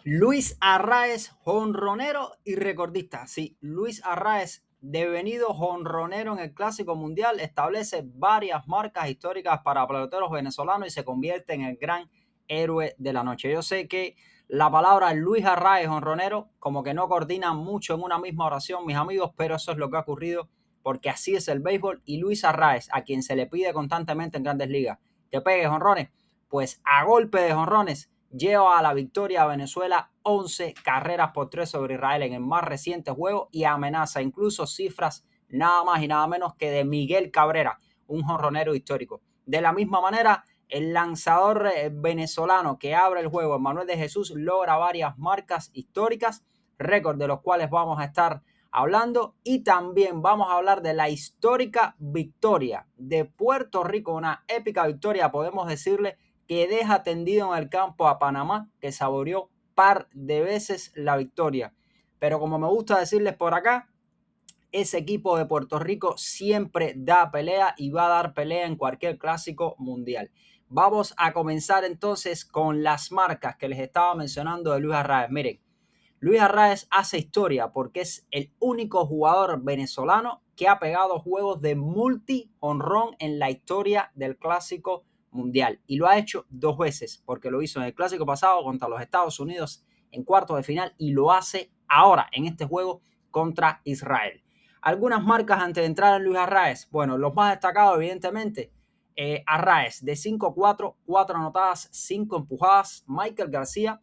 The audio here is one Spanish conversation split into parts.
Luis Arraez, jonronero y recordista. Sí, Luis Arraez, devenido jonronero en el Clásico Mundial, establece varias marcas históricas para peloteros venezolanos y se convierte en el gran héroe de la noche. Yo sé que la palabra Luis Arraez, jonronero, como que no coordinan mucho en una misma oración, mis amigos, pero eso es lo que ha ocurrido porque así es el béisbol. Y Luis Arraez, a quien se le pide constantemente en Grandes Ligas que pegue jonrones, pues a golpe de jonrones lleva a la victoria a Venezuela 11 carreras por 3 sobre Israel en el más reciente juego y amenaza incluso cifras nada más y nada menos que de Miguel Cabrera, un jonronero histórico. De la misma manera, el lanzador venezolano que abre el juego, Manuel de Jesús, logra varias marcas históricas, récord de los cuales vamos a estar hablando, y también vamos a hablar de la histórica victoria de Puerto Rico, una épica victoria, podemos decirle, que deja tendido en el campo a Panamá, que saboreó par de veces la victoria. Pero como me gusta decirles por acá, ese equipo de Puerto Rico siempre da pelea y va a dar pelea en cualquier clásico mundial. Vamos a comenzar entonces con las marcas que les estaba mencionando de Luis Arraez. Miren, Luis Arraez hace historia porque es el único jugador venezolano que ha pegado juegos de multi-honrón en la historia del Clásico Mundial. Y lo ha hecho 2 veces, porque lo hizo en el Clásico pasado contra los Estados Unidos en cuartos de final y lo hace ahora en este juego contra Israel. Algunas marcas antes de entrar en Luis Arraez. Bueno, los más destacados, evidentemente, Arraez de 5-4, 4 anotadas, 5 empujadas. Michael García,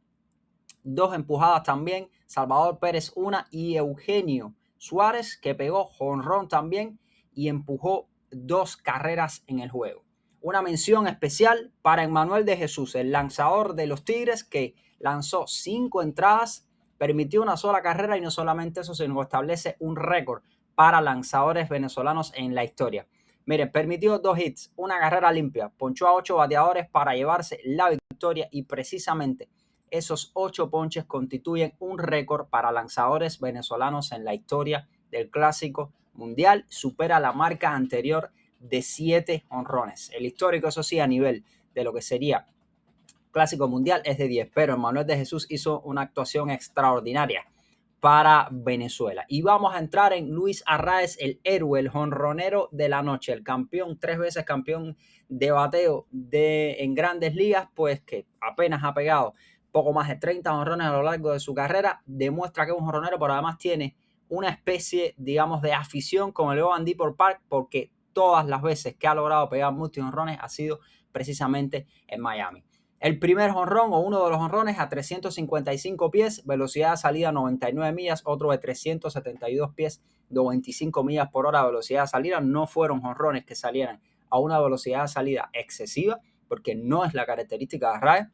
2 empujadas también. Salvador Pérez, 1. Y Eugenio Suárez, que pegó jonrón también y empujó 2 carreras en el juego. Una mención especial para Emmanuel de Jesús, el lanzador de los Tigres, que lanzó 5 entradas, permitió una sola carrera y no solamente eso, sino que establece un récord para lanzadores venezolanos en la historia. Miren, permitió 2 hits, una carrera limpia, ponchó a 8 bateadores para llevarse la victoria y precisamente esos 8 ponches constituyen un récord para lanzadores venezolanos en la historia del Clásico Mundial. Supera la marca anterior de 7 honrones. El histórico, eso sí, a nivel de lo que sería Clásico Mundial es de 10, pero Manuel de Jesús hizo una actuación extraordinaria para Venezuela. Y vamos a entrar en Luis Arraez, el héroe, el jonronero de la noche, el campeón, 3 veces campeón de bateo en Grandes Ligas, pues que apenas ha pegado poco más de 30 jonrones a lo largo de su carrera, demuestra que es un jonronero, pero además tiene una especie, digamos, de afición con el Logan Depot Park, porque todas las veces que ha logrado pegar multi-jonrones ha sido precisamente en Miami. El primer jonrón o uno de los jonrones a 355 pies, velocidad de salida 99 millas, otro de 372 pies, 95 millas por hora de velocidad de salida. No fueron jonrones que salieran a una velocidad de salida excesiva, porque no es la característica de Arraez,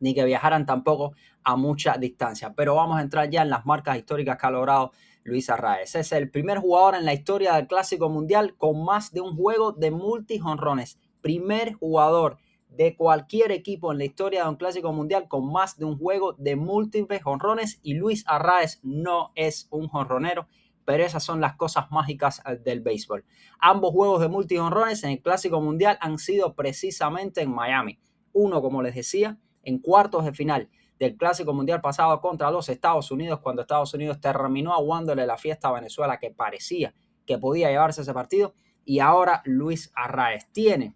ni que viajaran tampoco a mucha distancia. Pero vamos a entrar ya en las marcas históricas que ha logrado Luis Arraez. Es el primer jugador en la historia del Clásico Mundial con más de un juego de multi-jonrones. Primer jugador de cualquier equipo en la historia de un Clásico Mundial con más de un juego de múltiples jonrones, y Luis Arraez no es un jonronero, pero esas son las cosas mágicas del béisbol. Ambos juegos de multi-jonrones en el Clásico Mundial han sido precisamente en Miami. Uno, como les decía, en cuartos de final del Clásico Mundial pasado contra los Estados Unidos, cuando Estados Unidos terminó aguándole la fiesta a Venezuela, que parecía que podía llevarse ese partido, y ahora Luis Arraez tiene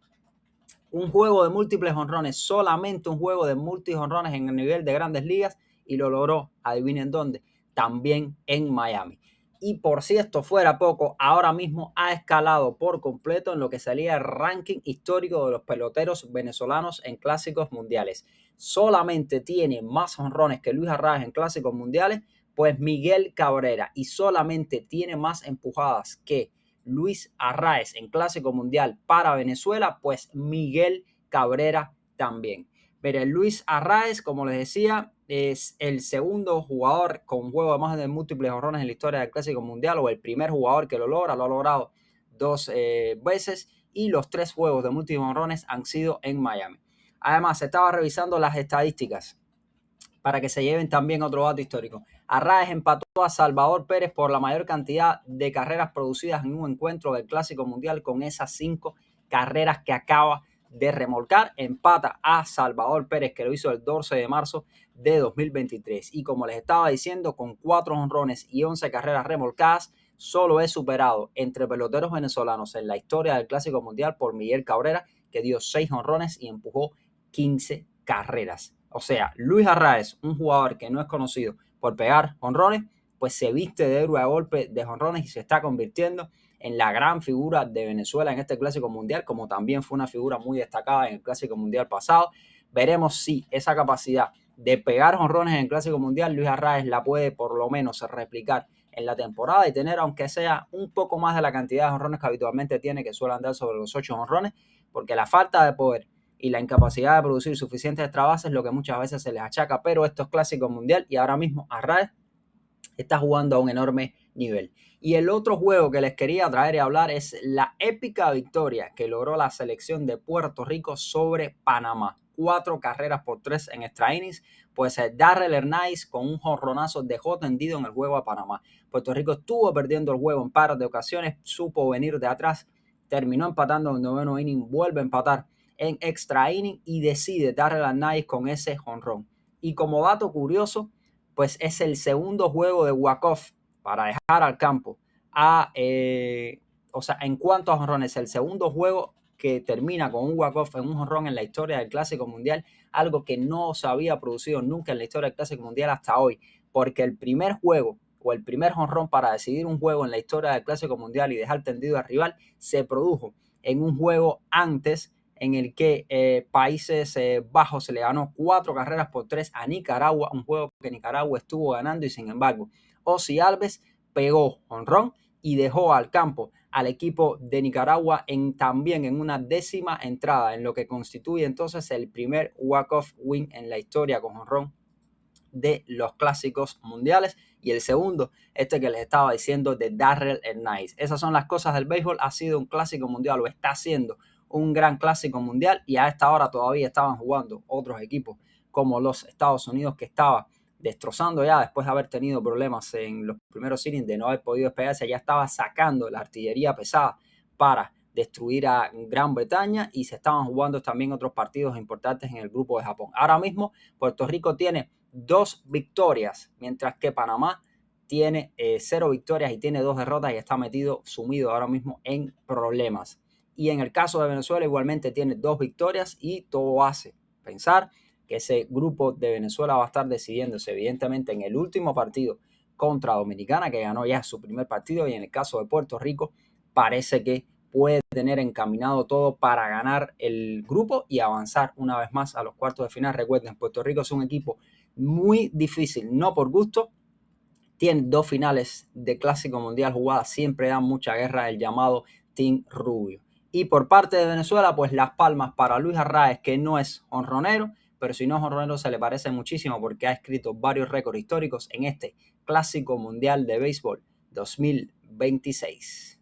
un juego de múltiples jonrones, solamente un juego de múltiples jonrones en el nivel de Grandes Ligas, y lo logró, adivinen dónde, también en Miami. Y por si esto fuera poco, ahora mismo ha escalado por completo en lo que sería el ranking histórico de los peloteros venezolanos en clásicos mundiales. Solamente tiene más jonrones que Luis Arraez en clásicos mundiales, pues Miguel Cabrera, y solamente tiene más empujadas que Luis Arraez en Clásico Mundial para Venezuela, pues Miguel Cabrera también. Pero Luis Arraez, como les decía, es el segundo jugador con juego de más de múltiples jonrones en la historia del Clásico Mundial, o el primer jugador que lo logra. Lo ha logrado 2 veces, y los 3 juegos de múltiples jonrones han sido en Miami. Además, se estaba revisando las estadísticas para que se lleven también otro dato histórico. Arraez empató a Salvador Pérez por la mayor cantidad de carreras producidas en un encuentro del Clásico Mundial, con esas 5 carreras que acaba de remolcar. Empata a Salvador Pérez, que lo hizo el 12 de marzo de 2023. Y como les estaba diciendo, con 4 jonrones y 11 carreras remolcadas, solo es superado entre peloteros venezolanos en la historia del Clásico Mundial por Miguel Cabrera, que dio 6 jonrones y empujó 15 carreras. O sea, Luis Arraez, un jugador que no es conocido por pegar jonrones, pues se viste de héroe a golpe de jonrones y se está convirtiendo en la gran figura de Venezuela en este Clásico Mundial, como también fue una figura muy destacada en el Clásico Mundial pasado. Veremos si esa capacidad de pegar jonrones en el Clásico Mundial, Luis Arraez la puede por lo menos replicar en la temporada y tener, aunque sea un poco más de la cantidad de jonrones que habitualmente tiene, que suele andar sobre los 8 jonrones, porque la falta de poder y la incapacidad de producir suficientes extra bases es lo que muchas veces se les achaca, pero esto es Clásico Mundial y ahora mismo Arraez está jugando a un enorme nivel. Y el otro juego que les quería traer y hablar es la épica victoria que logró la selección de Puerto Rico sobre Panamá. 4 carreras por 3 en extra innings, pues Darrell Hernández con un jonronazo dejó tendido en el juego a Panamá. Puerto Rico estuvo perdiendo el juego en par de ocasiones, supo venir de atrás, terminó empatando en el noveno inning, vuelve a empatar en extra inning y decide Darrell Hernández con ese jonrón. Y como dato curioso, pues es el segundo juego de walk-off para dejar al campo o sea, en cuanto a jonrones, el segundo juego que termina con un walk-off en un jonrón en la historia del Clásico Mundial, algo que no se había producido nunca en la historia del Clásico Mundial hasta hoy, porque el primer juego o el primer jonrón para decidir un juego en la historia del Clásico Mundial y dejar tendido al rival se produjo en un juego antes en el que Países Bajos se le ganó 4 carreras por 3 a Nicaragua, un juego que Nicaragua estuvo ganando y sin embargo Ozzy Alves pegó jonrón y dejó al campo al equipo de Nicaragua también en una 10ª entrada, en lo que constituye entonces el primer walk-off win en la historia con jonrón de los Clásicos Mundiales, y el segundo, este que les estaba diciendo, de Darrell Hernández. Esas son las cosas del béisbol. Ha sido un Clásico Mundial, o está siendo un gran Clásico Mundial, y a esta hora todavía estaban jugando otros equipos como los Estados Unidos, que estaba destrozando ya después de haber tenido problemas en los primeros innings, de no haber podido despegarse, ya estaba sacando la artillería pesada para destruir a Gran Bretaña, y se estaban jugando también otros partidos importantes en el grupo de Japón. Ahora mismo Puerto Rico tiene 2 victorias, mientras que Panamá tiene 0 victorias y tiene 2 derrotas y está sumido ahora mismo en problemas. Y en el caso de Venezuela igualmente tiene 2 victorias y todo hace pensar que ese grupo de Venezuela va a estar decidiéndose evidentemente en el último partido contra Dominicana, que ganó ya su primer partido, y en el caso de Puerto Rico parece que puede tener encaminado todo para ganar el grupo y avanzar una vez más a los cuartos de final. Recuerden, Puerto Rico es un equipo muy difícil, no por gusto. Tiene 2 finales de Clásico Mundial jugadas, siempre dan mucha guerra, el llamado Team Rubio. Y por parte de Venezuela, pues las palmas para Luis Arraez, que no es jonronero, pero si no es jonronero se le parece muchísimo porque ha escrito varios récords históricos en este Clásico Mundial de Béisbol 2026.